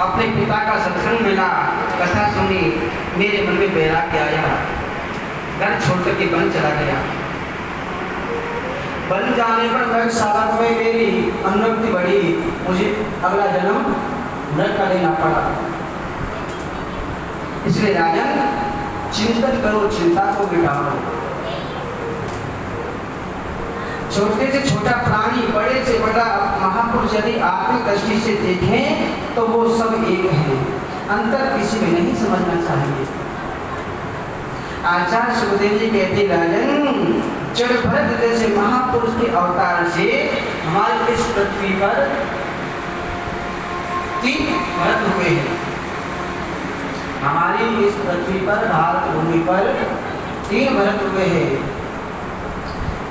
अपने पिता का सत्संग मिला, कथा सुनी, मेरे मन में वैराग्य आया, घर छोड़कर के वन चला गया। वन जाने पर मैं साधक में मेरी अनुरक्ति बढ़ी, मुझे अगला जन्म न का लेना पड़ा। इसलिए राजन चिंतन करो, चिंता को मिटाओ। छोटे से छोटा प्राणी, बड़े से बड़ा महापुरुष यदि आत्मिक दृष्टि से देखें तो वो सब एक हैं, अंतर किसी में नहीं समझना चाहिए। आचार्य सुखदेव जी कहते राजन, जड़ भरत जैसे महापुरुष के अवतार से हमारे इस पृथ्वी पर 3 भरत हुए हैं। हमारी इस पृथ्वी पर, भारत भूमि पर 3 भरत हुए हैं।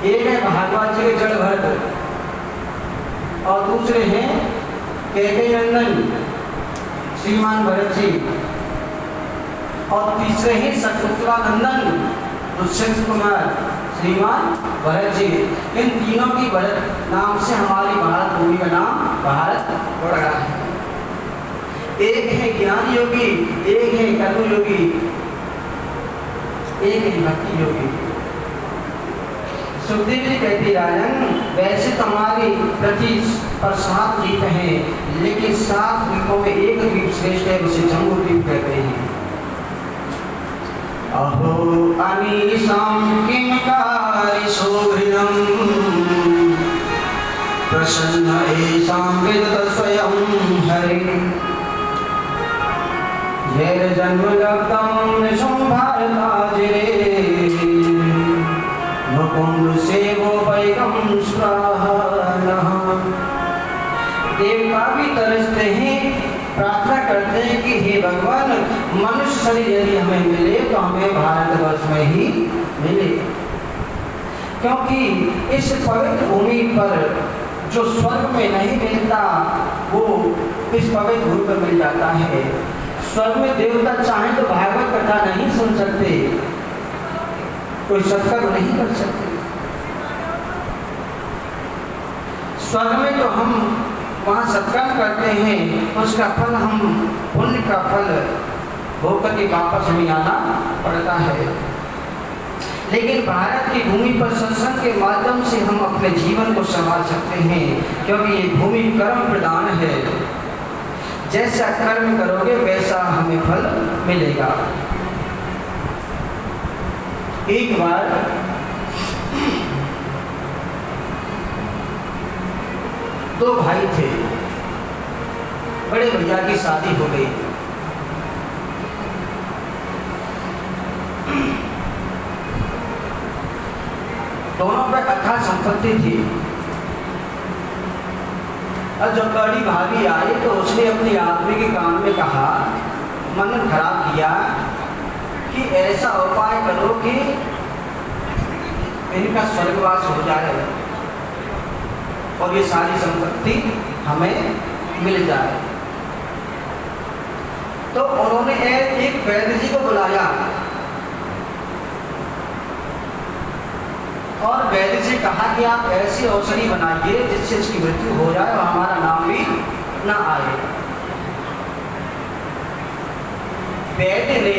एक है भागवत जी के जड़ भरत, और दूसरे हैं कैकेयी नंदन श्रीमान भरत जी, और तीसरे हैं शत्रुघ्नंदन दुष्यंत कुमार श्रीमान भरत जी। इन तीनों की भरत नाम से हमारी भारत भूमि का नाम भारत पड़ रहा है। एक है ज्ञान योगी, एक है कर्म योगी, एक है भक्ति योगी। सुखदेव जी कहते राजन, वैसे तुम्हारी पृथ्वी पर 7 द्वीप हैं, लेकिन 7 द्वीपों में एक द्वीप श्रेष्ठ है, उसे जम्बू द्वीप कहते हैं। अहो अनीशं किं कारिशोभृतं, प्रसन्न एषां विदत स्वयं हरिः। जन्म लब्धं निशुम्भारताजिरे, मुकुंद सेवो वैकं स्वाहानः। देवता भी तरसते हैं, प्रार्थना करते हैं कि हे भगवान, मनुष्य शरीर यदि हमें मिले तो हमें भारतवर्ष में ही मिले, क्योंकि इस पवित्र भूमि पर जो स्वर्ग में नहीं मिलता वो इस पवित्र भूमि पर मिल जाता है। स्वर्ग में देवता चाहे तो भागवत कथा नहीं सुन सकते, कोई सत्कर्म नहीं कर सकते। स्वर्ग में तो हम वहाँ सत्कर्म करते हैं, उसका फल हम पुण्य का फल भोग करके वापस हमें आना पड़ता है। लेकिन भारत की भूमि पर सत्संग के माध्यम से हम अपने जीवन को संभाल सकते हैं, क्योंकि ये भूमि कर्म प्रदान है। जैसा कर्म करोगे वैसा हमें फल मिलेगा। एक बार दो भाई थे, बड़े भैया की शादी हो गई। दोनों पे अथाह संपत्ति थी। और जब बड़ी भाभी आई तो उसने अपनी आदमी के कान में कहा, मन खराब किया कि ऐसा उपाय करो कि इनका स्वर्गवास हो जाए और ये सारी संपत्ति हमें मिल जाए। तो उन्होंने एक वैद्य जी को बुलाया और वैद्य से कहा कि आप ऐसी औषधि बनाइए जिससे इसकी मृत्यु हो जाए और हमारा नाम भी ना आए। वैद्य ने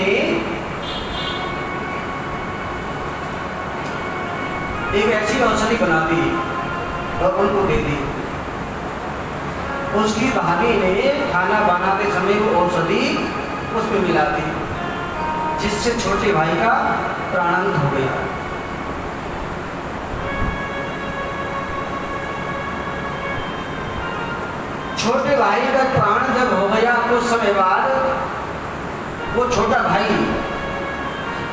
एक ऐसी औषधि बना दी और उनको दे दी। उसकी भाभी ने खाना बनाते समय वो औषधि उसमें मिला दी, जिससे छोटे भाई का प्राणांत हो गया। छोटे भाई का प्राण जब हो गया कुछ समय बाद वो छोटा भाई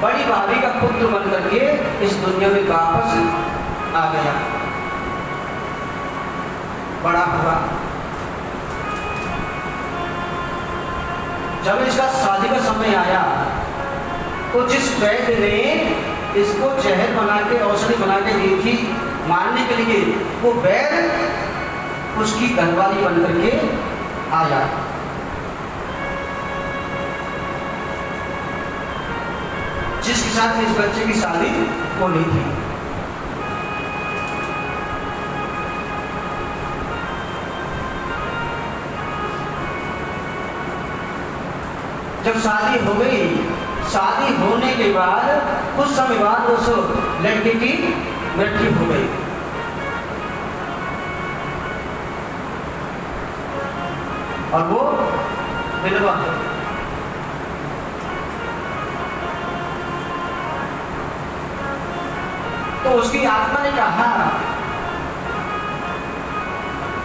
बड़ी भाभी का पुत्र बन करके इस दुनिया में वापस आ गया। बड़ा हुआ, जब इसका शादी का समय आया तो जिस वैद्य ने इसको जहर बना के औषधि बना के दी थी मारने के लिए, वो वैद्य उसकी घरवाली बन करके आया। जिसके साथ इस बच्चे की शादी होनी थी। जब शादी हो गई, शादी होने के बाद कुछ समय बाद उस लड़के की मृत्यु हो गई। और वो विधवा है। तो उसकी आत्मा ने कहा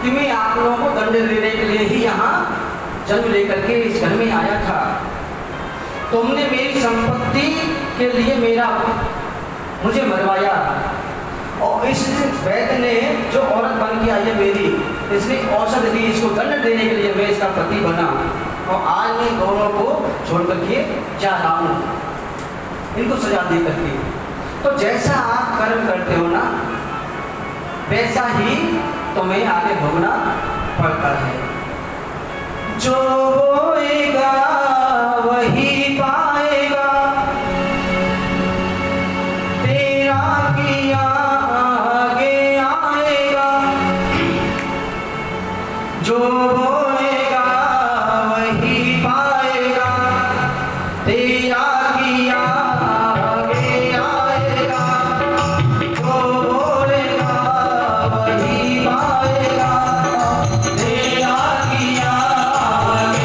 कि मैं आप लोगों को दंड देने के लिए ही यहाँ जन्म लेकर के इस घर में आया था। तुमने मेरी संपत्ति के लिए मुझे मरवाया, और इस वैद्य ने जो औरत बन के आई है मेरी, इसने औषध दी, इसको दंड देने के लिए मैं इसका पति बना, और आज मैं दोनों को छोड़ करके जा रहा हूँ, इनको सजा दे करके। तो जैसा आप कर्म करते हो ना, वैसा ही तुम्हें आगे भोगना पड़ता है। जो बोएगा वही पाएगा, तेरा किया आगे आएगा। जो बोएगा वही पाएगा, तेरा किया आगे आएगा। जो बोएगा वही पाएगा, तेरा किया आगे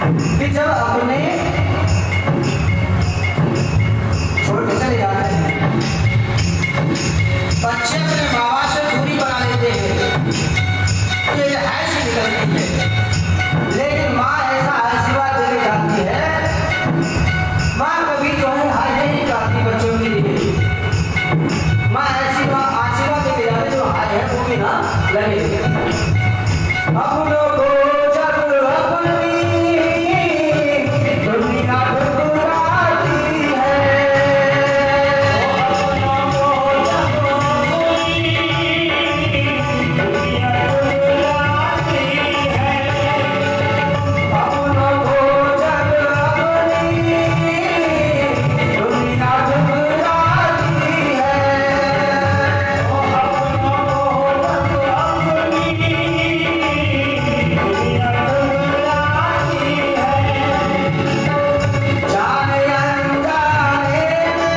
कि जब अपने छोड़ के चले जाते हैं, बच्चे अपने माँ बाप से दूरी बना लेते हैं, ये ऐसी निकलती है। लेकिन माँ ऐसा आशीर्वाद देके जाती है, माँ कभी जो है हार नहीं करती बच्चों के लिए। माँ ऐसी माँ आशीर्वाद देके जाती है, जो हार है वो भी ना लगे। अपनों को जब अपनी दुनिया ठुकराती है, अपनों को जब अपनी दुनिया ठुकराती जाने अनजाने में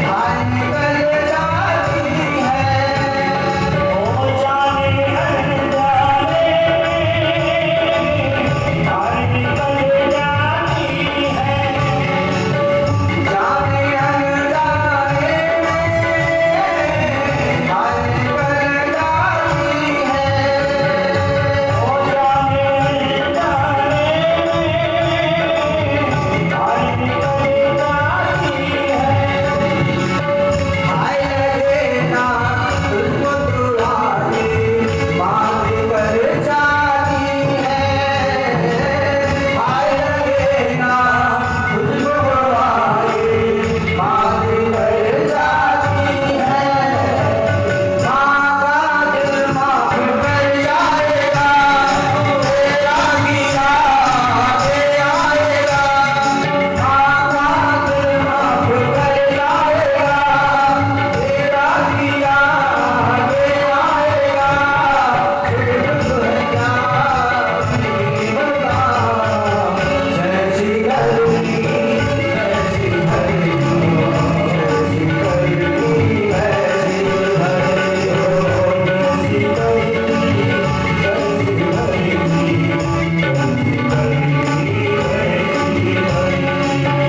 हाय निकल जाती जाने अनजाने में हाय निकल जाती हाय लगे ना तुझको दुलारी माँ कर जाती है। हाय लगे ना तुझको दुलारी माँ कर जाती है। माँ का दिल माफ कर जाएगा, तेरा गिरा आगे आएगा। माँ का दिल माफ कर जाएगा, तेरा गिरा आगे आएगा। दुख है क्या बता, जैसी गर्मी वैसी भरी हो, जैसी गर्मी वैसी भरी हो, जैसी गर्मी वैसी भरी हो।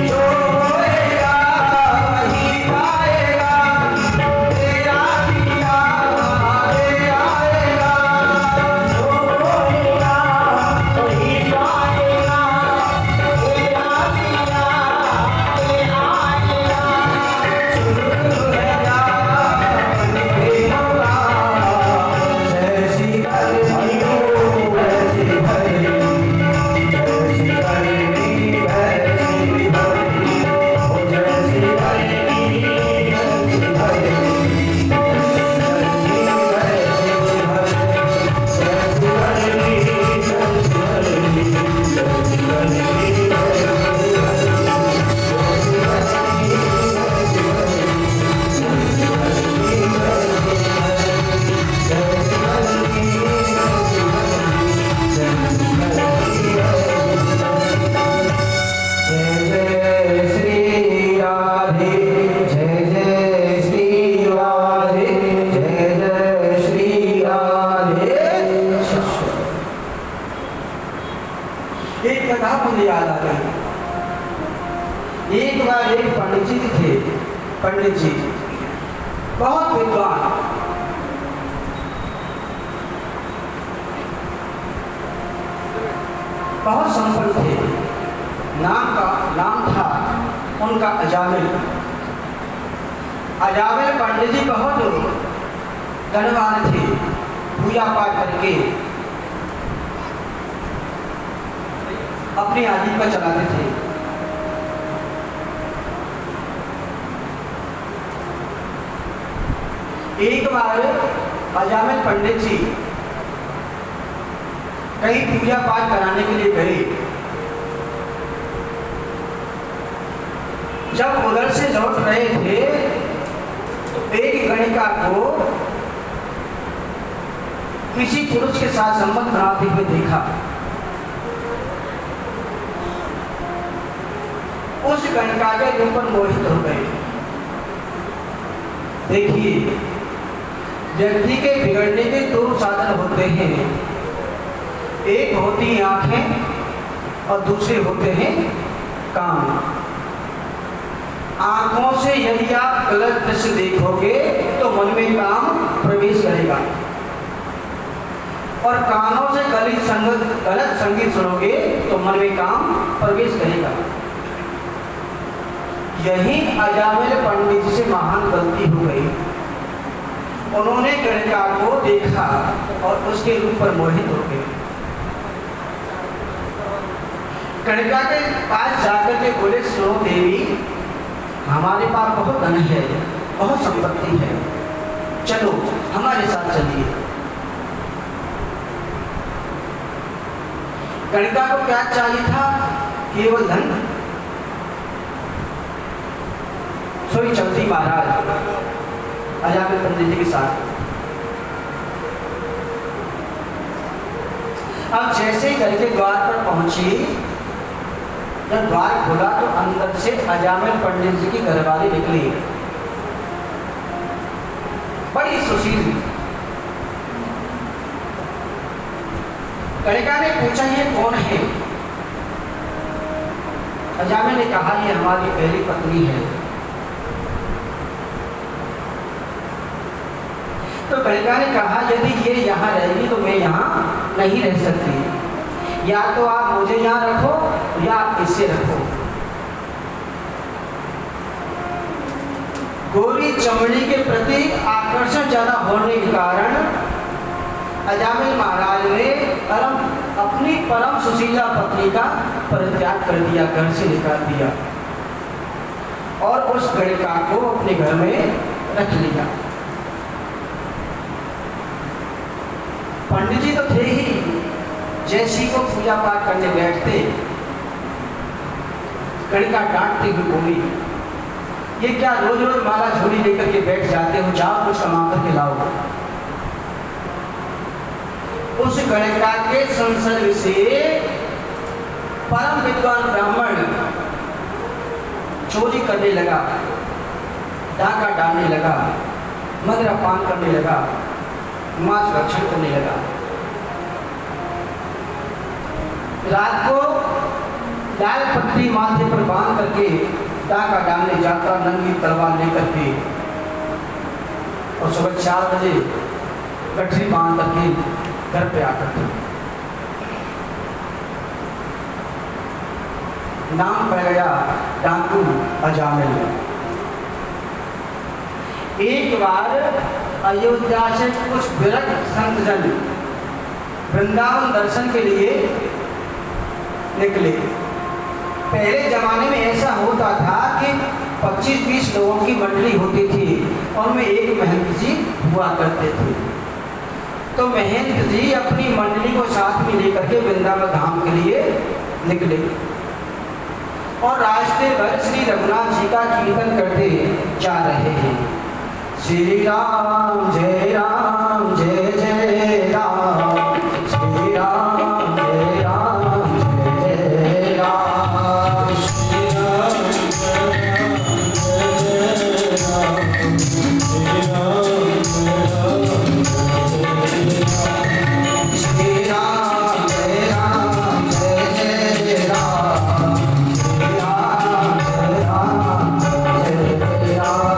जो होएगा वही पाएगा, तेरा दिया आगे आएगा। जो होएगा वही पाएगा, तेरा दिया आगे आएगा। सुख है क्या नहीं होगा, जैसी गर्मी हो वैसी भरी, जैसी गर्मी वैसी भरी हो, जैसी गर्मी वैसी भरी, जैसी गर्मी वैसी जय जय श्री राधे, जय जय श्री राधे, जय जय श्री राधे। एक कथा मुझे याद आ गई। एक बार एक पंडित जी थे, पंडित जी बहुत विद्वान, बहुत संपन्न थे। नाम था उनका अजामिल। अजामिल पंडित जी बहुत धनवान थे, पूजा पाठ करके अपनी आजीविका चलाते थे। एक बार अजामिल पंडित जी कहीं पूजा पाठ कराने के लिए गए। जब उधर से लौट रहे थे तो एक गणिका को किसी पुरुष के साथ संबंध बनाते हुए देखा। उस गणिका के ऊपर मोहित हो गए। देखिए, व्यक्ति के बिगड़ने के दो साधन होते हैं, एक होती आंखें और दूसरे होते हैं कान। आंखों से यदि आप गलत दृश्य देखोगे तो मन में काम प्रवेश करेगा, और कानों से गलत संगीत सुनोगे तो मन में काम प्रवेश करेगा। यही अजामिल पंडित जी से महान गलती हो गई। उन्होंने गणिका को देखा और उसके रूप पर मोहित हो गए। गणिका के पास जाकर के बोले, सुनो देवी, हमारे पास बहुत धन है, बहुत संपत्ति है, चलो हमारे साथ चलिए। गणिका को क्या चाहिए था? केवल धन। सोई चलती महाराज अजामिल पंडित जी के साथ। अब जैसे ही घर के द्वार पर पहुंची, जब द्वार खोला तो अंदर से अजामिल पंडित जी की घरवाली निकली, बड़ी सुशील। गणिका ने पूछा, ये कौन है? अजामिल ने कहा, ये हमारी पहली पत्नी है। तो गणिका ने कहा, यदि ये यहाँ रहेगी तो मैं यहाँ नहीं रह सकती, या तो आप मुझे यहाँ रखो या आप इसे रखो। गोरी चमड़ी के प्रति आकर्षण ज्यादा होने के कारण अजामिल महाराज ने अपनी परम सुशीला पत्नी का परित्याग कर दिया, घर से निकाल दिया और उस गणिका को अपने घर में रख लिया। पंडित जी तो थे ही, जैसी को पूजा पाठ करने बैठते, गणिका डांटते हुए बोली, ये क्या रोज रोज माला झोली लेकर के बैठ जाते हो, जाओ कुछ कमा करके लाओ। उस गणिका के संसर्ग से परम विद्वान ब्राह्मण चोरी करने लगा, डाका डालने लगा, मदिरा पान करने लगा, मांस भक्षण करने लगा। रात को लाल पट्टी माथे पर बांध करके डाका डालने जाता, नंगी तलवार लेकर के, और सुबह 4 बजे गठरी बांध करके घर पे आकर थे। नाम पड़ गया डाकू अजामिल। एक बार अयोध्या से कुछ विरक्त संतजन वृंदावन दर्शन के लिए निकले। पहले जमाने में ऐसा होता था कि 25-20 लोगों की मंडली होती थी और उनमें एक महंत जी हुआ करते थे। तो महंत जी अपनी मंडली को साथ में लेकर के वृंदावन धाम के लिए निकले और रास्ते भर श्री रघुनाथ जी का कीर्तन करते जा रहे हैं। श्री राम जय राम जय जय राम, श्री राम जय राम जय जय राम, श्री राम जय राम, श्री राम जय राम, श्री राम जय राम जय जय राम, श्री राम जय राम जय जय राम,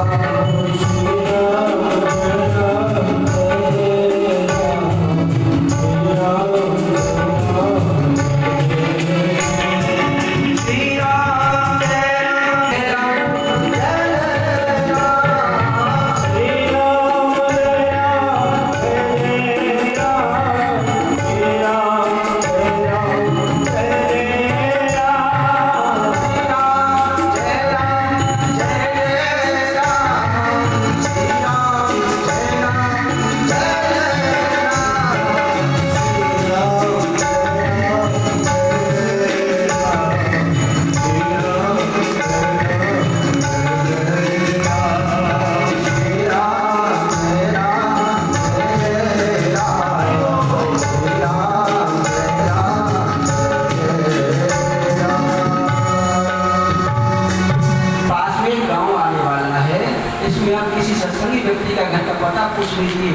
श्री व्यक्ति का घर का पता पूछ लीजिए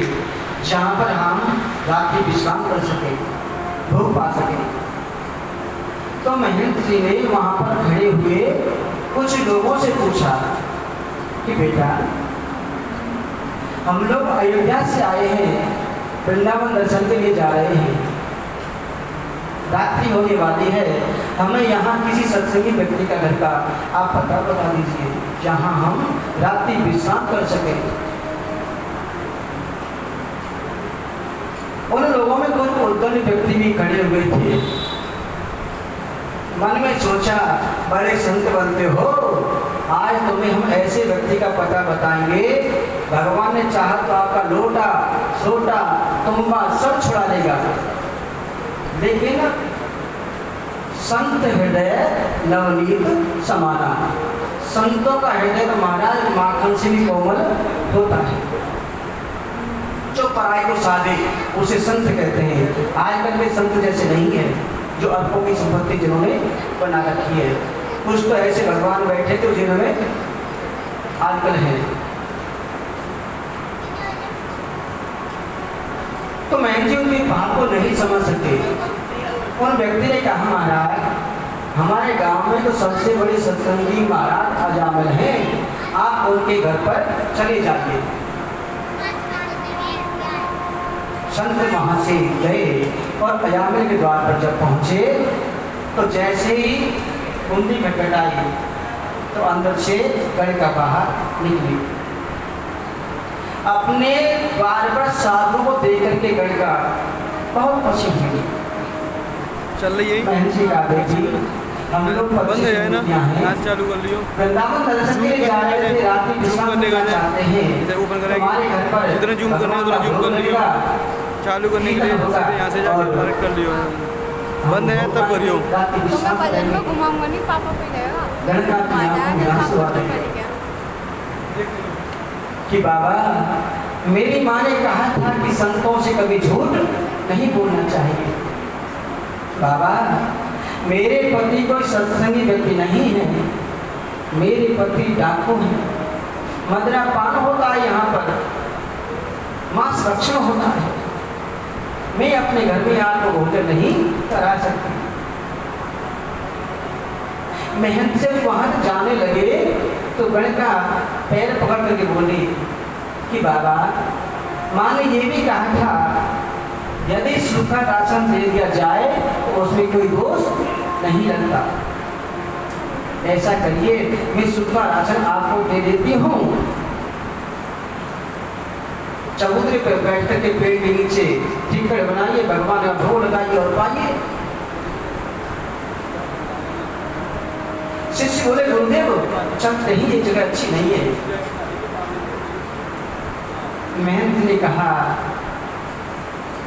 जहाँ पर हम रात्रि विश्राम कर सके। भोग पा सके। तो महंत जी ने वहां पर खड़े हुए कुछ लोगों से पूछा कि बेटा, हम लोग अयोध्या से आए हैं, वृंदावन दर्शन के लिए जा रहे हैं, रात्रि होने वाली है, हमें यहाँ किसी सत्संगी व्यक्ति का घर का आप पता बता दीजिए जहाँ हम रात्रि विश्राम कर सकें। उन लोगों में कुछ उद्गत व्यक्ति भी खड़े हुए थे। मन में सोचा, बड़े संत बनते हो, आज तुम्हें हम ऐसे व्यक्ति का पता बताएंगे, भगवान ने चाहा तो आपका लोटा सोटा तुम्बा सब छुड़ा लेगा। लेकिन संत हृदय नवनीत समाना, संतों का हृदय तो महाराज माखन से भी कोमल होता है। जो पराई को साधे उसे संत कहते हैं। आजकल के संत जैसे नहीं है जो अरबों की संपत्ति जिन्होंने बना रखी है। कुछ तो ऐसे भगवान बैठे थे जिन्होंने आजकल है। तो महंत जी उनकी बात को नहीं समझ सके। उन व्यक्ति ने कहा, महाराज हमारे गांव में तो सबसे बड़े सत्संगी महाराज अजामिल हैं, आप उनके घर पर चले जाइए। संत वहां से गए और अजामिल के द्वार पर जब पहुंचे तो जैसे ही कुंडी में कटाई तो अंदर से गणिका बाहर निकली। अपने द्वार पर साधु को देख करके गणिका बहुत खुशी हुई। चल रही है बहन जी का बेटी, हम लोग बंद है ना, मैच चालू कर लियो। वृंदावन दर्शन के लिए जा रहे थे, रात्रि विश्राम करना चाहते हैं। इधर ओपन करेगी, हमारे घर पर जितना जूम करना है उतना जूम कर लियो। चालू करने के लिए यहाँ से जाकर डायरेक्ट कर लियो। बंद है तब करियो। तो मैं बजट में घुमाऊंगा नहीं, पापा पे जाएगा कि बाबा, मेरी माँ ने कहा था कि संतों से कभी झूठ नहीं बोलना चाहिए। बाबा, मेरे पति कोई सत्संगी व्यक्ति नहीं है, मेरे पति डाकू हैं, मदिरापान होता है यहाँ पर, मांस भक्षण होता है, मैं अपने घर में आपको भोजन नहीं करा सकती। महंत से वहां जाने लगे तो गणिका पैर पकड़ करके बोली कि बाबा, माँ ने ये भी कहा था यदि सूखा राशन दे दिया जाए तो उसमें कोई दोष नहीं लगता। ऐसा करिए, मैं सूखा राशन आपको दे देती हूँ, चबूतरे पर बैठ करके पेड़ के नीचे टिकट बनाइए, भगवान का भोग लगाइए और पाइए। शिष्य बोले, गुरुदेव चलते ही ये जगह अच्छी नहीं है। महंत ने कहा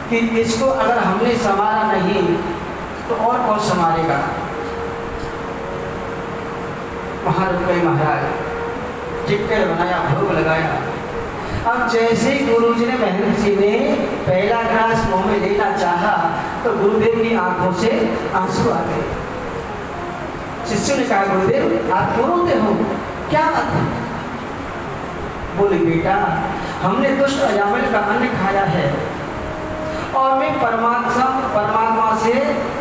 कि इसको अगर हमने संभाला नहीं तो और कौन संभालेगा। वहां रुक गए महाराज, टिकट बनाया, भोग लगाया। अब जैसे ही गुरुजी ने महंत जी ने पहला ग्लास मुंह में लेना चाहा तो गुरुदेव की आंखों से आंसू आ गए। शिष्य ने कहा, गुरुदेव आप क्यों रोते हो, क्या बात है? बोले, बेटा हमने दुष्ट अजामिल का अन्न खाया है और मैं परमात्मा से,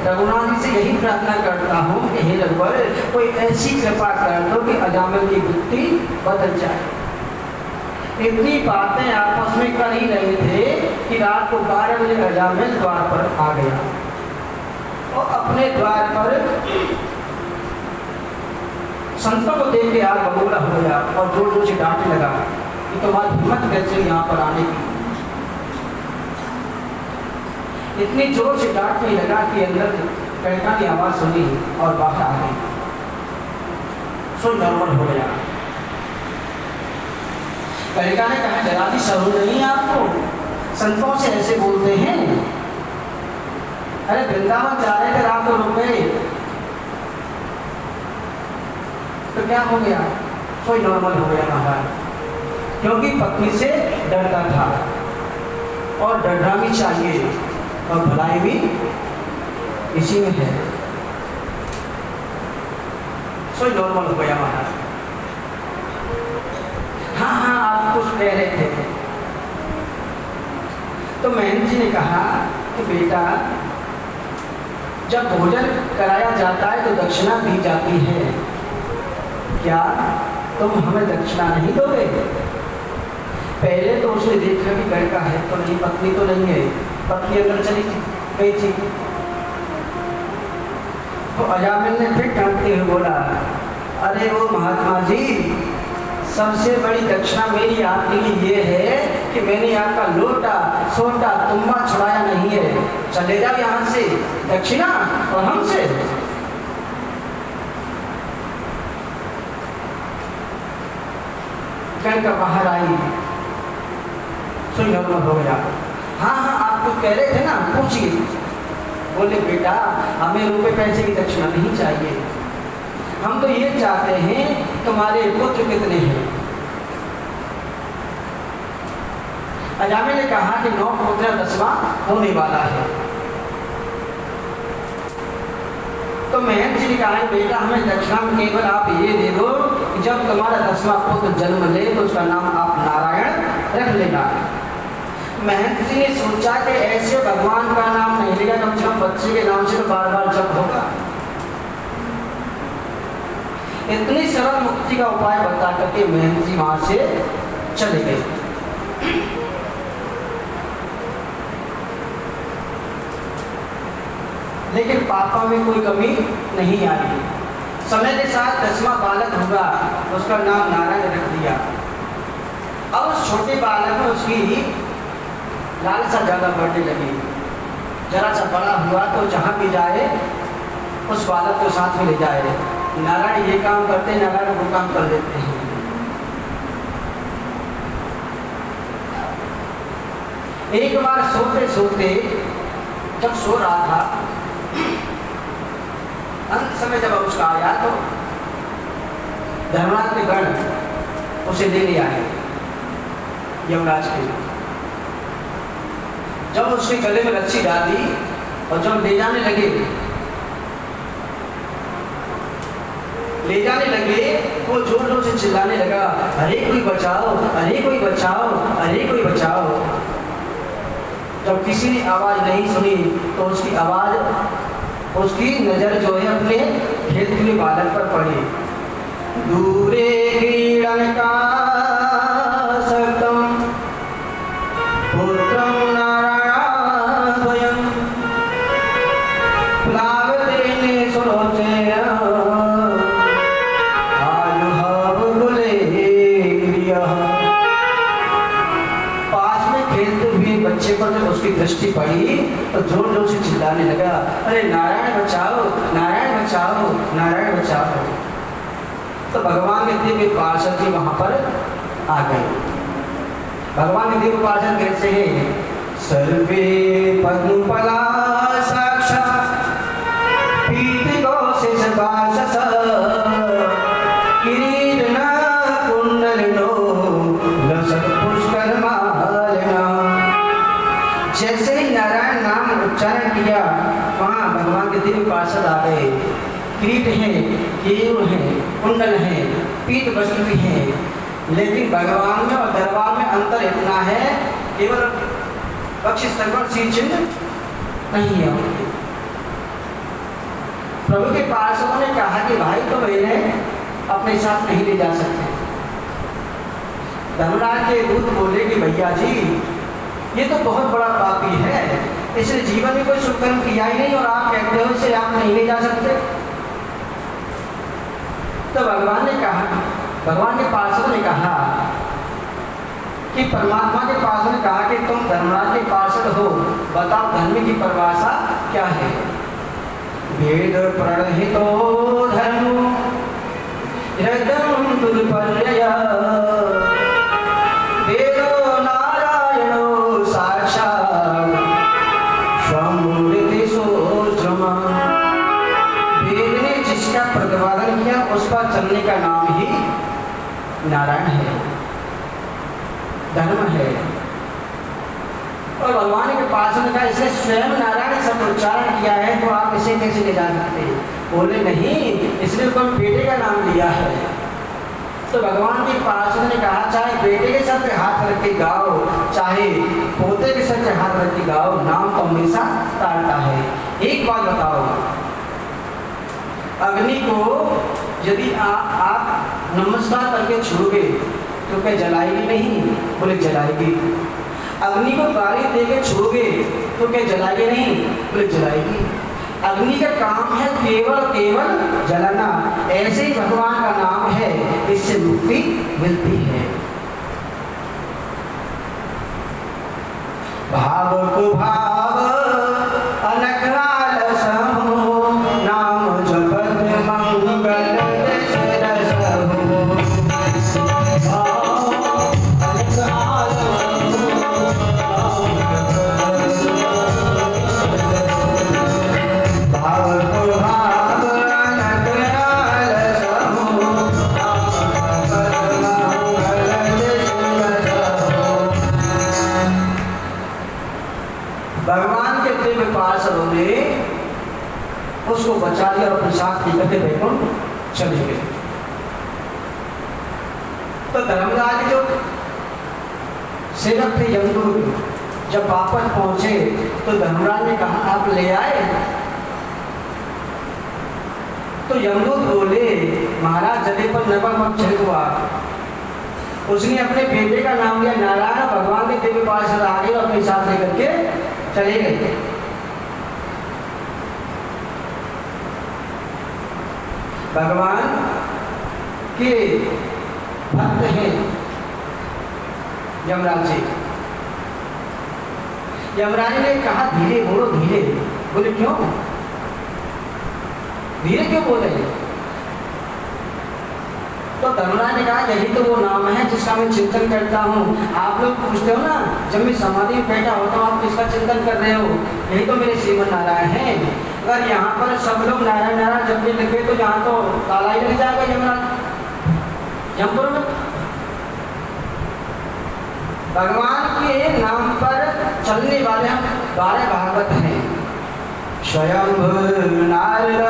रघुनाथ जी से यही प्रार्थना करता हूँ कि हे रघुवर, कोई ऐसी कृपा कर दो कि अजामिल की वृत्ति बदल जाए। इतनी बातें आपस में कर ही रहे थे कि रात को 12 बजे अजामिल द्वार पर आ गया और अपने द्वार पर संतों को देख के आग बबूला हो गया और जोर जोर से डांटने लगा कि तुम्हारी हिम्मत कैसे यहाँ पर आने की। इतनी जोर से डांटने लगा कि अंदर कड़का की आवाज सुनी और बाहर आ गई। सुन गड़बड़ हो गया। कलिका ने कहा, जरा भी शर्म नहीं है आपको, संतों से ऐसे बोलते हैं? अरे वृंदावन जा रहे थे, रात को रुक गए तो क्या हो गया? कोई नॉर्मल हो गया महाराज, क्योंकि पत्नी से डरता था और डरना भी चाहिए और भलाई भी इसी में है। कोई नॉर्मल हो गया महाराज। हाँ हाँ, आप कुछ कह रहे थे। तो महंत जी ने कहा कि बेटा, जब भोजन कराया जाता है तो दक्षिणा दी जाती है। क्या तुम हमें दक्षिणा नहीं दोगे? पहले तो उसने देखा कि लड़का है तो नहीं, पत्नी तो नहीं है, पत्नी अंदर चली गई थी। तो अजामिल ने फिर डांटते हुए बोला, अरे वो महात्मा जी, सबसे बड़ी दक्षिणा मेरी आपके लिए ये है कि मैंने आपका लोटा सोटा तुम्बा छुड़ाया नहीं है, चले जाओ यहाँ से, दक्षिणा और हमसे। गणका बाहर आई, सुन हो गया। हाँ हाँ, आप कुछ कह रहे थे ना, पूछिए। बोले बेटा, हमें रुपए पैसे की दक्षिणा नहीं चाहिए, हम तो ये चाहते हैं तुम्हारे पुत्र कितने हैं। अजामिल ने कहा कि 9 पुत्र 10वां होने वाला है। तो महंत जी ने कहा, बेटा हमें दक्षिणा में केवल आप ये दे दो कि जब तुम्हारा 10वां पुत्र जन्म ले तो उसका नाम आप नारायण रख लेना। महंत जी ने सोचा कि ऐसे भगवान का नाम नहीं लेगा, कम से कम बच्चे के नाम से तो बार बार जप होगा। इतनी सरल मुक्ति का उपाय बता करके महंत जी वहां से चले गए। लेकिन पापा में कोई कमी नहीं आई। समय के साथ 10वां बालक होगा, उसका नाम नारायण रख दिया। अब उस छोटे बालक में उसकी लालसा ज्यादा बढ़ने लगी। जरा सा बड़ा हुआ तो जहाँ भी जाए उस बालक को साथ में ले जाए। नारायण ये काम करते हैं, नारायण वो काम कर देते हैं। एक बार सोते सोते जब सो रहा था, अंत समय जब उसका आया तो धर्मराज के गण उसे लेने आए यमराज के। जब उसके गले में रस्सी डाल दी और जब ले जाने लगे वो जोर जोर से चिल्लाने लगा, अरे कोई बचाओ, अरे कोई बचाओ, अरे कोई बचाओ। जब किसी ने आवाज नहीं सुनी तो उसकी आवाज, उसकी नजर जो है अपने खेलते हुए बालक पर पड़ी। दूरे क्रीडन का सतम पुत्रम नारायणद्वयं प्लावतेने सुरोचेन बच्चे पर जब उसकी दृष्टि पड़ी तो जोर जोर से चिल्लाने लगा, अरे नारायण बचाओ, नारायण बचाओ, नारायण बचाओ। तो भगवान के दिव्य पार्षद जी वहां पर आ गए। भगवान के दिव्य पार्षद कैसे हैं? सर्वे पद्मफला साक्षात् पीतिको शेषवासस किरीटना कुंडलिनो लसत् पुष्करमालिना। जैसे ही नारायण नाम उच्चारण किया वहाँ भगवान के दिव्य पार्षद आ गए। किरीट हैं, केयूर हैं, कुंडल हैं, पीत वस्त्र भी हैं। लेकिन भगवान में और दरबार में अंतर इतना है, केवल पक्ष स्थल श्री चिन्ह नहीं है उनके। प्रभु के पार्षदों ने कहा कि भाई तो मैंने अपने साथ नहीं ले जा सकते। धर्मराज के दूत बोले कि भैया जी, ये तो बहुत बड़ा पापी है, इसने जीवन में कोई शुभ कर्म किया ही नहीं और आप कहते हो इसे आप नहीं ले जा सकते। तो भगवान ने कहा, भगवान के पार्षद ने कहा कि परमात्मा के पार्षद ने कहा कि तुम धर्मराज के पार्षद हो, बताओ धर्म की परिभाषा क्या है? वेद प्रणहितो धर्मो यदं दुर्पर्यय वेदो नारायणो साक्षात् स्वमूर्ति सोऽर्जुन। वेद ने जिसका प्रतिपादन किया उस पर चलने का नाम ही नारायण है, धर्म है। और भगवान के पास ने कहा इसने स्वयं नारायण शब्द उच्चारण किया है तो आप इसे कैसे ले जा सकते हैं? बोले नहीं, इसने तो बेटे का नाम लिया है। तो भगवान के पास ने कहा चाहे बेटे के सर पे हाथ रख के गाओ, चाहे पोते के सर पे हाथ रख के गाओ, नाम तो हमेशा तारता है। एक बात बताओ, अग्नि को यदि आप नमस्कार करके छूओगे तो क्या जलाएगी? नहीं। बोले जलाएगी। अग्नि को गाली देके छूओगे तो क्या जलाएगी? नहीं। बोले जलाएगी। अग्नि का काम है केवल केवल जलाना। ऐसे ही भगवान का नाम है, इससे मुक्ति मिलती है। भाव को भाव अनखराल समो, नाम जपत मंगल दशरथ हो। भाव को भाव अनखराल समो, नाम जपत मंगल दशरथ हो। भगवान के दिव्य पार्षदों ने उसको बचा लिया और अपने साथ लेकर के वैकुंठ चले गए। तो धर्मराज जो सेवक थे यमदूत, जब वापस पहुंचे तो धर्मराज ने कहा आप ले आए? तो यमदूत बोले महाराज जले पर नरक मत छिड़कवा। उसने अपने बेटे का नाम लिया नारायण, भगवान के दिव्य पार्षद आगे और अपने साथ लेकर के चले गए। भगवान के भक्त हैं यमराज जी। यमराज ने कहा धीरे बोलो, धीरे। बोले क्यों? धीरे क्यों बोल रहे? तो धर्मराज ने कहा यही तो वो नाम है जिसका मैं चिंतन करता हूँ। आप लोग पूछते हो ना, जब मैं समाधि में बैठा होता हूँ आप किसका चिंतन कर रहे हो? यही तो मेरे श्रीमन नारायण है। अगर यहाँ पर सब लोग नारायण नारायण जपने लगे तो यहाँ तो ताला ही लग जाएगा यमराज यमपुर में। भगवान के नाम पर चलने वाले हम 12 भागवत हैं। स्वयं नारद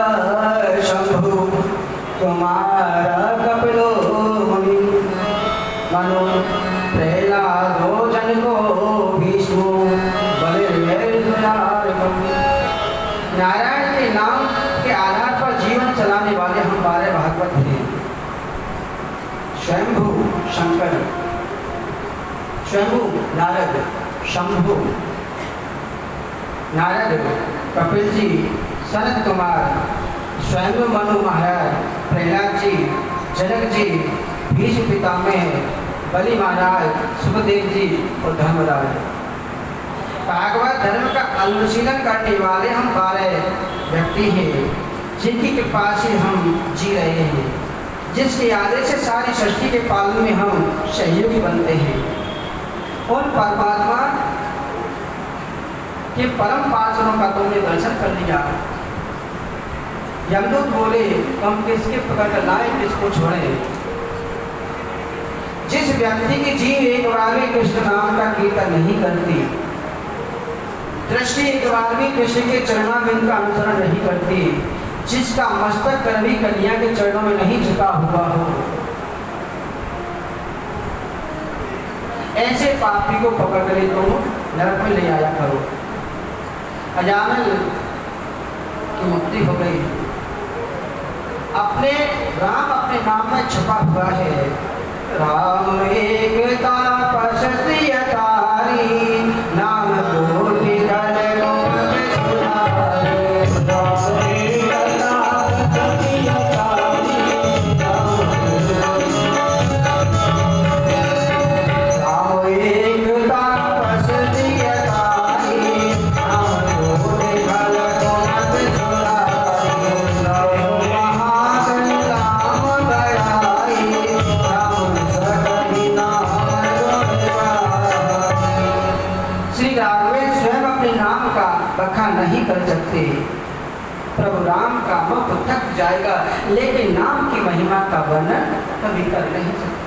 शंभु कुमार कपिलो मुनि, मनु प्रहलादो जन को भीष्मो बलिर्भद्रार्कम। नारायण के नाम के आधार पर जीवन चलाने वाले हम 12 भागवत हैं। स्वयंभू शंकर, स्वयंभू नारद, शंभु नारद, कपिल जी, सनत कुमार, स्वयं मनु महाराज, प्रहलाद जी, जनक जी, भीष्म पितामह, बलि महाराज, सुखदेव जी और धर्मराज। भागवत धर्म का अनुशीलन करने वाले हम 12 व्यक्ति हैं, जिनकी कृपा से हम जी रहे हैं, जिसके आदेश से सारी सृष्टि के पालन में हम सहयोगी बनते हैं। और परमात्मा के परम पार्षदों का तुमने दर्शन कर लिया। यमदूत बोले हम किसके पकड़ लाए, किसको छोड़े? जिस व्यक्ति की जीव एक बार भी कृष्ण नाम का कीर्तन नहीं करती, दृष्टि एक बार भी कृष्ण के चरणारविंद का अनुसरण नहीं करती, जिसका मस्तक कभी कन्या के चरणों में नहीं झुका हुआ हो, ऐसे पापी को पकड़ कर तुम नरक में ले आया करो। अजामिल की मुक्ति हो गई। अपने राम अपने नाम में छुपा हुआ है। राम एक तपस्वी अतारी, नाम कोटि कल कोटि सुधारी। राम एक तपस्वी अतारी, राम एक तपस्वी अतारी, नाम कोटि कल कोटि सुधारी। राम महान राम दयाई, राम सकल नाम गुणगाई। श्री राघवेंद्र स्वयं अपने नाम का बखान नहीं कर सकते। प्रभु राम का मुख थक जाएगा, लेकिन नाम की महिमा का वर्णन कभी कर नहीं सकते।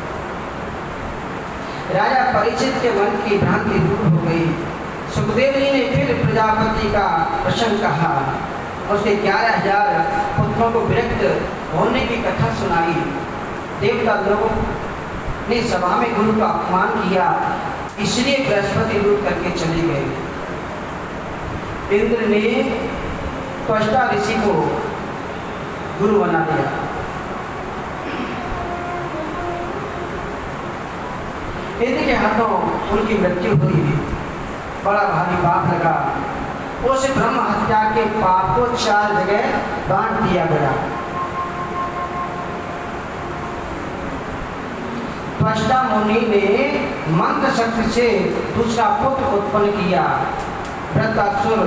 राजा परीक्षित के मन की भ्रांति दूर हो गई। सुखदेव जी ने फिर प्रजापति का प्रसंग कहा, उसके 11,000 पुत्रों को विरक्त होने की कथा सुनाई। देवता लोगों ने सभा में गुरु का अपमान किया, इसलिए बृहस्पति लूट करके चले गए। इंद्र ने त्वष्टा ऋषि को गुरु बना दिया। इंद्र के हाथों उनकी मृत्यु हुई, बड़ा भारी पाप लगा। उस ब्रह्म हत्या के पाप को 4 जगह बांट दिया गया। त्वष्टा मुनि ने मंत्र शक्ति से दूसरा पुत्र उत्पन्न किया। वृत्रासुर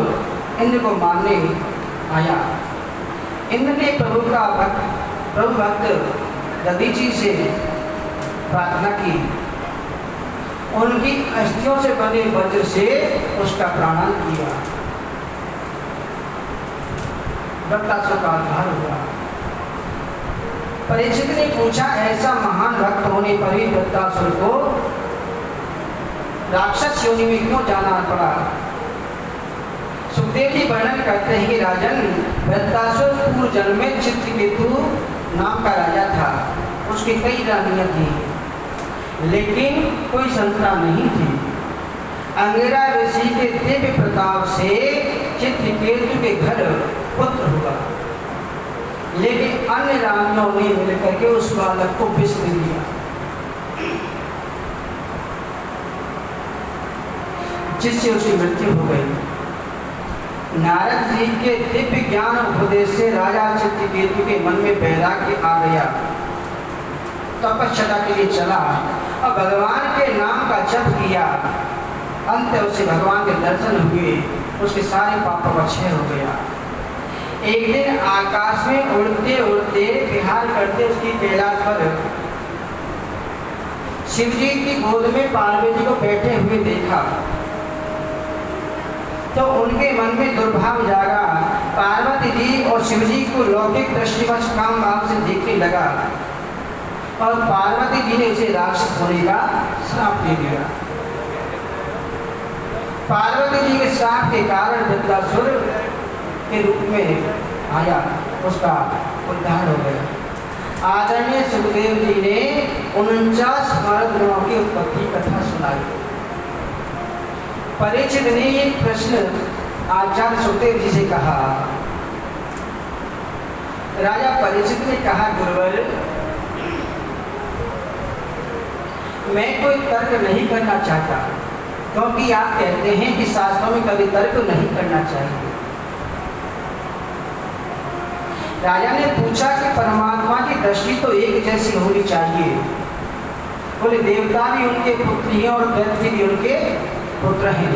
इंद्र को मारने आया। इंद्र ने प्रभु भक्त दधीचि से प्रार्थना की। उनकी अस्थियों से बने वज्र से उसका प्राणन किया। वृत्रासुर का उद्धार हुआ। परीक्षित ने पूछा, ऐसा महान भक्त होने पर भी वृत्रासुर को राक्षस योनि में क्यों जाना पड़ा? सुखदेव जी वर्णन करते हैं कि राजन, वृत्रासुर पूर्व जन्म में चित्रकेतु नाम का राजा था। उसकी कई रानियां थी, लेकिन कोई संतान नहीं थी। अंगिरा ऋषि के दिव्य प्रताप से चित्रकेतु के घर पुत्र हुआ, लेकिन अन्य रानियों ने मिलकर के उस बालक को विष दे दिया, जिससे उसकी मृत्यु हो गई। नारद जी के दिव्य ज्ञान उपदेश से राजा चित्रकेतु के मन में वैराग्य आ गया। तपस्या के लिए चला और भगवान के नाम का जप किया। अंत उसे भगवान के दर्शन हुए, उसके सारे पापों का क्षय हो गया। एक दिन आकाश में उड़ते उड़ते विहार करते उसकी कैलाश पर शिव जी की गोद में पार्वती को बैठे हुए देखा तो उनके मन में दुर्भाव जागा। पार्वती जी और शिव जी को लौकिक दृष्टिवश काम भाव से देखने लगा और पार्वती जी ने उसे राक्षस होने का श्राप दे दिया। पार्वती जी के श्राप के कारण वृत्रासुर के रूप में आया, उसका उद्धार हो गया। आदरणीय सुखदेव जी ने 49 मर्दों की उत्पत्ति कथा सुनाई। परीक्षित ने एक प्रश्न आचार्य सुखदेव जी से कहा। राजा परीक्षित ने कहा, गुरुवर, मैं कोई तर्क नहीं करना चाहता, क्योंकि आप कहते हैं कि शास्त्रों में कभी तर्क नहीं करना चाहिए। राजा ने पूछा कि परमात्मा की दृष्टि तो एक जैसी होनी चाहिए। बोले, देवता भी उनके पुत्र हैं और दैत्य भी उनके पुत्र हैं।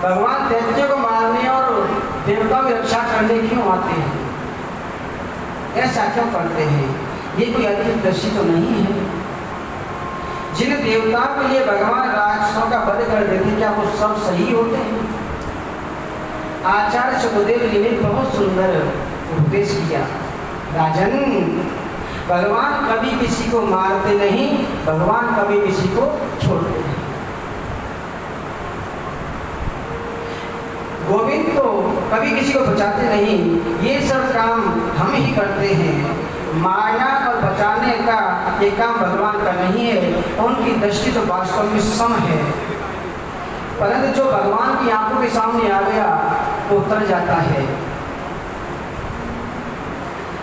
भगवान दैत्य को मारने और देवताओं की रक्षा करने क्यों आते हैं? ऐसा क्यों करते हैं? ये कोई अच्छी दृष्टि तो नहीं है। जिन देवताओं के लिए भगवान राक्षसों का वध कर देते, क्या वो सब सही होते हैं? आचार्य सुखदेव जी ने बहुत सुंदर उपदेश किया। राजन, भगवान कभी किसी को मारते नहीं, भगवान कभी किसी को छोड़ते नहीं। गोविंद तो कभी किसी को बचाते नहीं, ये सब काम हम ही करते हैं। मारना और बचाने का ये काम भगवान का नहीं है, उनकी दृष्टि तो वास्तव में सम है। परंतु जो भगवान की आंखों के सामने आ गया वो उतर जाता है।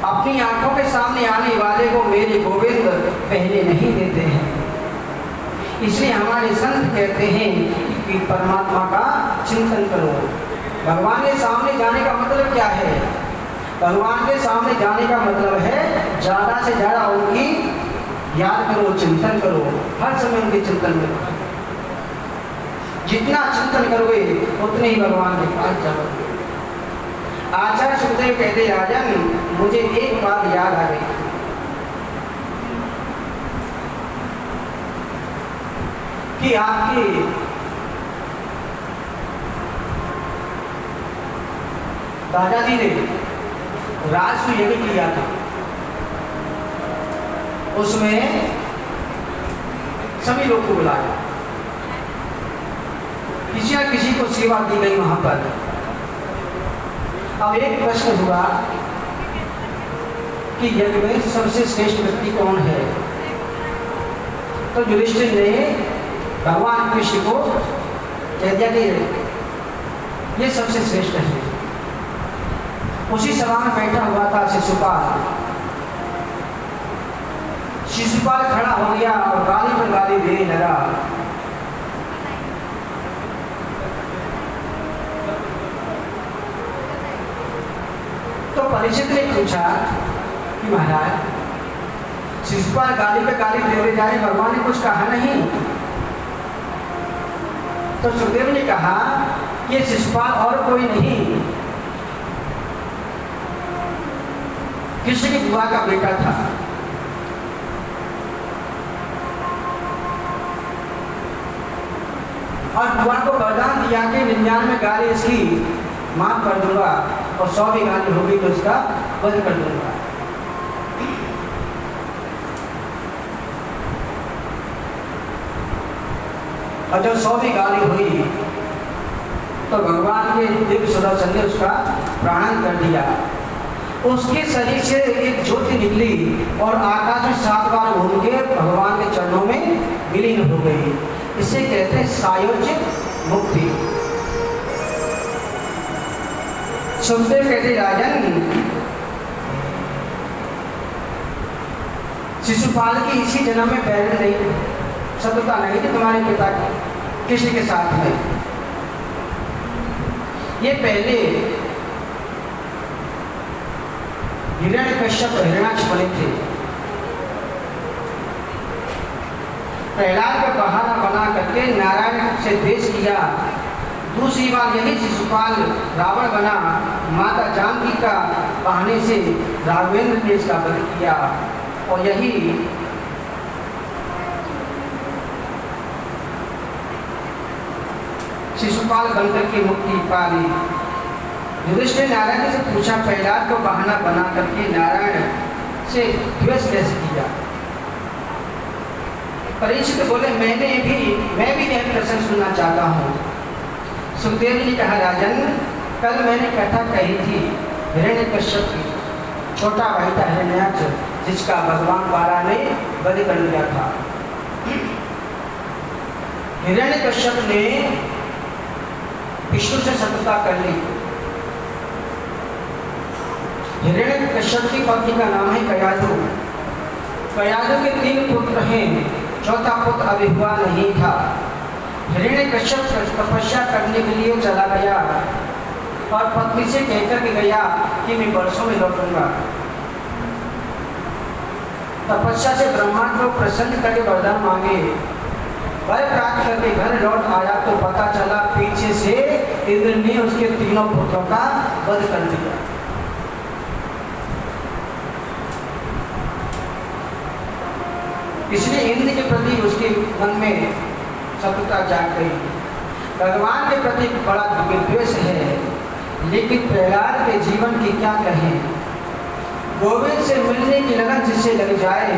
अपनी आंखों के सामने आने वाले को मेरे गोविंद पहले नहीं देते हैं। इसलिए हमारे संत कहते हैं कि परमात्मा का चिंतन करो। भगवान के सामने जाने का मतलब क्या है? भगवान के सामने जाने का मतलब है ज़्यादा से ज़्यादा उनकी याद करो, चिंतन करो, हर समय उनके चिंतन करो। जितना चिंतन करोगे उतने ही भगवान के पास जाओगे। आचार्य सुखदेव कहते, राजन, मुझे एक बात याद आ गई कि आपके दादाजी ने राजसूय यज्ञ किया था, उसमें सभी लोग को बुलाया, किसी न किसी को सेवा दी गई वहां पर। अब एक प्रश्न हुआ कि यज्ञ में सबसे श्रेष्ठ व्यक्ति कौन है? तो युधिष्ठिर ने भगवान कृष्ण को कह दिया कि ये सबसे श्रेष्ठ है। उसी सभा में बैठा हुआ था शिशुपाल। शिशुपाल खड़ा हो गया और गाली पर गाली देने लगा। तो परीक्षित ने पूछा कि महाराज, शिशुपाल गाली पे गाली देने जा रहे, भगवान ने कुछ कहा नहीं? तो सुखदेव ने कहा ये शिशुपाल और कोई नहीं, कृष्ण की बुआ का बेटा था। और बुआ को वरदान दिया कि 99 गाली इसकी माफ कर दूंगा और 100 भी गाली होगी तो उसका वध कर दूंगा। और जब 100 भी गाली हुई तो भगवान के दिव्य सुदर्शन ने उसका प्राणन कर दिया। उसके शरीर से एक ज्योति निकली और आकाश में 7 बार घूम के भगवान के चरणों में विलीन हो गई। इसे कहते हैं सायोज्य मुक्ति। सुखदेव कहते राजन, शिशुपाल की इसी जन्म में बैर नहीं, शत्रुता नहीं थी तुम्हारे पिता की कृष्ण के साथ में। ये पहले हिरण्यकश्यप हिरण्याक्ष बने थे। प्रहलाद का बहाना बना करके नारायण से द्वेष किया। दूसरी बार यही शिशुपाल रावण बना, माता जानकी का बहाने से राघवेंद्र देश का वध किया। और यही शिशुपाल बनकर के मुक्ति पाली। युधिष्ठिर नारायण से पूछा, प्रहलाद को बहाना बना करके नारायण से द्वेष कैसे किया? परीक्षित बोले मैं भी यह प्रश्न सुनना चाहता हूँ। सुखदेव जी ने कहा राजन, कल मैंने कथा कही थी हिरण्यकश्यप की, छोटा भाई था हिरण्याक्ष, जिसका भगवान बाला ने वध कर लिया था। हिरण्यकश्यप ने विष्णु से शत्रुता कर ली। हिरण्यकश्यप की पत्नी का नाम है कयाधु। कयाधु के 3 पुत्र हैं, चौथा पुत्र अभी हुआ नहीं था। हिरण्यकश्यप तपस्या करने के लिए चला गया और पत्नी से कहकर के गया कि मैं वर्षों में लौटूंगा। तपस्या से ब्रह्मा को प्रसन्न करके वरदान मांगे। वर प्राप्त करके घर लौट आया तो पता चला पीछे से इंद्र ने उसके 3 पुत्रों का वध कर दिया। इसलिए इंद्र के प्रति उसके मन में शत्रुता जाग गई। भगवान के प्रति बड़ा द्वेष है, लेकिन प्रहलाद के जीवन की क्या कहें। गोविंद से मिलने की लगन जिससे लग जाए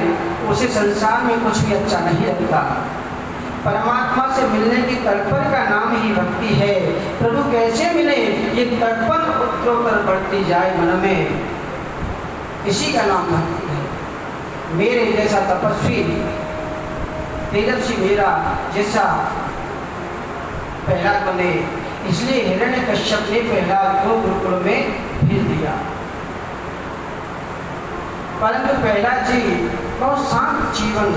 उसे संसार में कुछ भी अच्छा नहीं लगता। परमात्मा से मिलने की तड़पन का नाम ही भक्ति है। प्रभु कैसे मिले, ये तड़पन उत्तरोत्तर बढ़ती जाए मन में, इसी का नाम भक्ति है। मेरे जैसा तपस्वी तेजस्वी मेरा जैसा प्रहलाद बने, इसलिए हिरण्यकश्यप ने प्रहलाद को गुरुकुल में भेज दिया। परंतु प्रहलाद जी बहुत शांत जीवन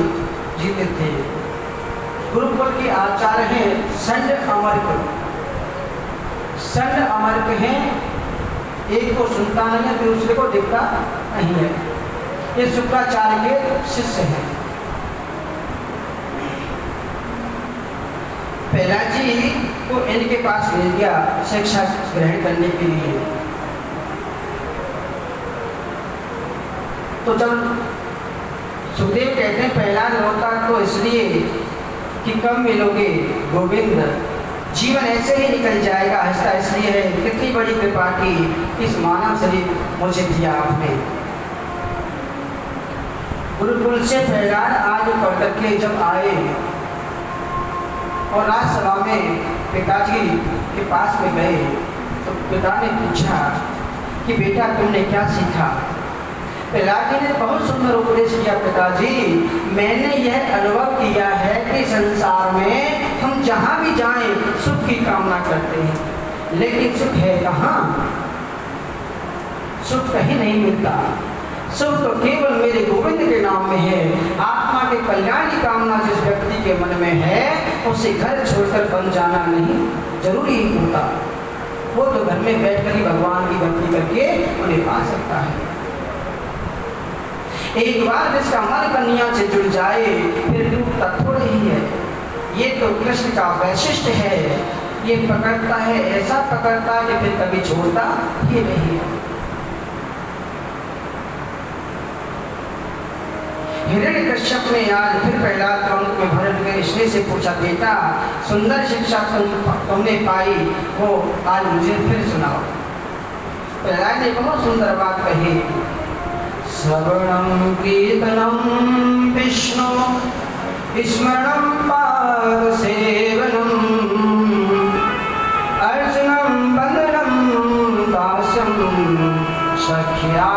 जीते थे। गुरुकुल के आचार्य हैं संड अमर्क। संड अमर्क हैं, एक को सुनता नहीं है, दूसरे को दिखता नहीं है। ये शुक्राचार्य के शिष्य हैं। प्रहलाद जी को इनके पास भेज दिया शिक्षा ग्रहण करने के लिए। तो जब सुखदेव कहते हैं प्रहलाद होता तो इसलिए कि कब मिलोगे गोविंद, जीवन ऐसे ही निकल जाएगा, हंसता इसलिए है कितनी बड़ी कृपा की इस मानव शरीर मुझे दिया आपने। गुरुकुल से प्रहलाद आज पढ़ करके जब आए और राजसभा में पिताजी के पास में गए तो पिता ने पूछा कि बेटा तुमने क्या सीखा? प्रहलाद जी ने बहुत सुंदर उपदेश किया। पिताजी, मैंने यह अनुभव किया है कि संसार में हम जहाँ भी जाएं सुख की कामना करते हैं, लेकिन सुख है कहाँ? सुख कहीं नहीं मिलता। सुख तो केवल मेरे गोविंद के नाम में है। आत्मा के कल्याण की कामना जिस व्यक्ति के मन में है, उसे घर छोड़कर बन जाना नहीं जरूरी ही होता। वो तो घर में बैठकर ही भगवान की भक्ति करके उन्हें पा सकता है। एक बार जिसका मन कन्या से जुड़ जाए फिर टूटता थोड़ा ही है। ये तो कृष्ण का वैशिष्ट है। ये पकड़ता है, ऐसा पकड़ता है कि फिर कभी छोड़ता ही नहीं है। हिरण्यकश्यप ने आज फिर प्रहलाद पंख में भरत के स्नेह से पूछा, बेटा सुंदर शिक्षा तुमने पाई, वो आज मुझे फिर सुनाओ। प्रहलाद ने बहुत सुंदर बात कही, श्रवणं कीर्तनं विष्णु स्मरणं पाद सेवनम् अर्जुनं वन्दनं दास्यं सख्या